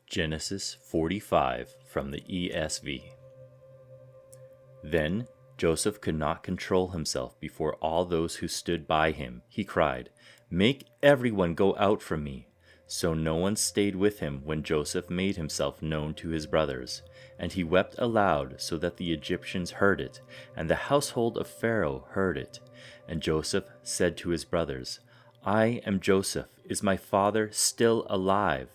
Genesis 45 from the ESV. Then Joseph could not control himself before all those who stood by him. He cried, "Make everyone go out from me." So no one stayed with him when Joseph made himself known to his brothers. And he wept aloud so that the Egyptians heard it, and the household of Pharaoh heard it. And Joseph said to his brothers, "I am Joseph. Is my father still alive?"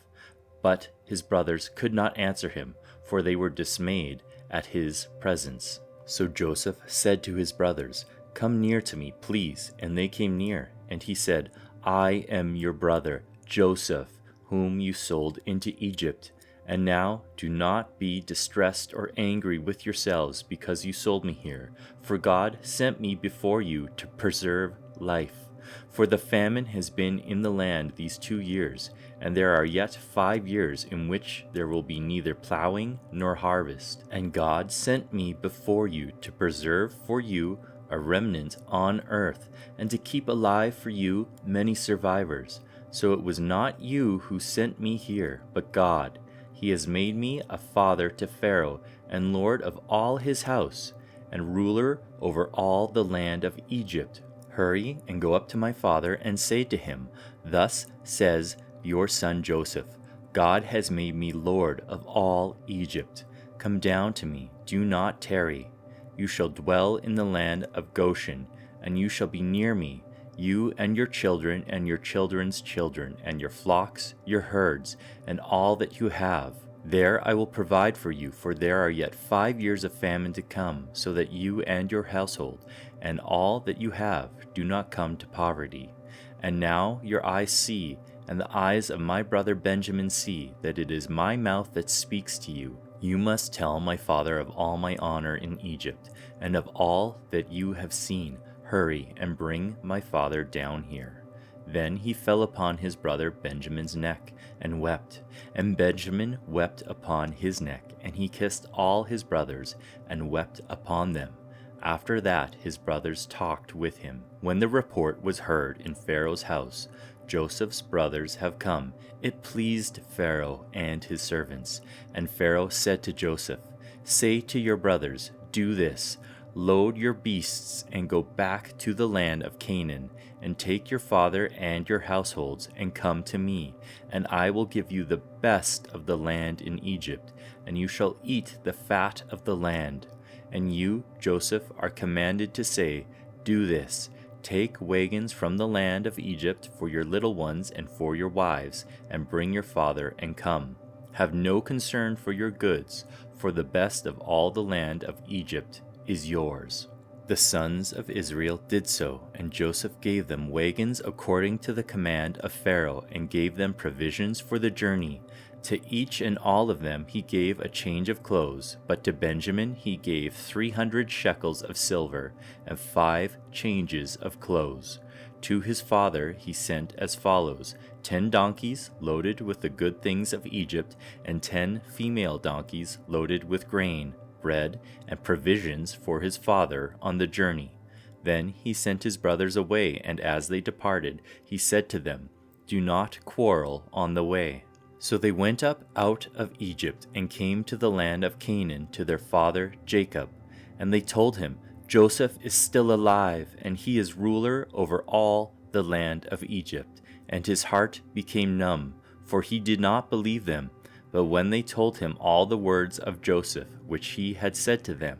But his brothers could not answer him, for they were dismayed at his presence. So Joseph said to his brothers, "Come near to me, please." And they came near. And he said, "I am your brother, Joseph, whom you sold into Egypt. And now do not be distressed or angry with yourselves because you sold me here, for God sent me before you to preserve life. For the famine has been in the land these 2 years, and there are yet 5 years in which there will be neither plowing nor harvest. And God sent me before you to preserve for you a remnant on earth, and to keep alive for you many survivors. So it was not you who sent me here, but God. He has made me a father to Pharaoh, and lord of all his house, and ruler over all the land of Egypt. Hurry and go up to my father and say to him, 'Thus says your son Joseph, God has made me lord of all Egypt. Come down to me, do not tarry. You shall dwell in the land of Goshen, and you shall be near me, you and your children and your children's children, and your flocks, your herds, and all that you have. There I will provide for you, for there are yet 5 years of famine to come, so that you and your household, and all that you have, do not come to poverty. And now your eyes see, and the eyes of my brother Benjamin see, that it is my mouth that speaks to you. You must tell my father of all my honor in Egypt, and of all that you have seen. Hurry and bring my father down here." Then he fell upon his brother Benjamin's neck and wept, and Benjamin wept upon his neck, and he kissed all his brothers and wept upon them. After that his brothers talked with him. When the report was heard in Pharaoh's house, "Joseph's brothers have come," it pleased Pharaoh and his servants. And Pharaoh said to Joseph, "Say to your brothers, 'Do this: load your beasts and go back to the land of Canaan, and take your father and your households and come to me, and I will give you the best of the land in Egypt, and you shall eat the fat of the land.' And you, Joseph, are commanded to say, 'Do this: take wagons from the land of Egypt for your little ones and for your wives, and bring your father and come. Have no concern for your goods, for the best of all the land of Egypt is yours.'" The sons of Israel did so, and Joseph gave them wagons according to the command of Pharaoh, and gave them provisions for the journey. To each and all of them he gave a change of clothes, but to Benjamin he gave 300 shekels of silver, and 5 changes of clothes. To his father he sent as follows: 10 donkeys loaded with the good things of Egypt, and 10 female donkeys loaded with grain, bread, and provisions for his father on the journey. Then he sent his brothers away, and as they departed, he said to them, "Do not quarrel on the way." So they went up out of Egypt and came to the land of Canaan to their father Jacob. And they told him, "Joseph is still alive, and he is ruler over all the land of Egypt." And his heart became numb, for he did not believe them. But when they told him all the words of Joseph which he had said to them,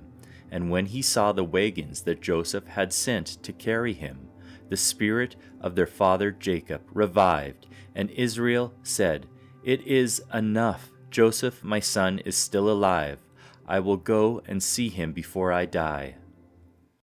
and when he saw the wagons that Joseph had sent to carry him, the spirit of their father Jacob revived, and Israel said, "It is enough. Joseph my son is still alive. I will go and see him before I die."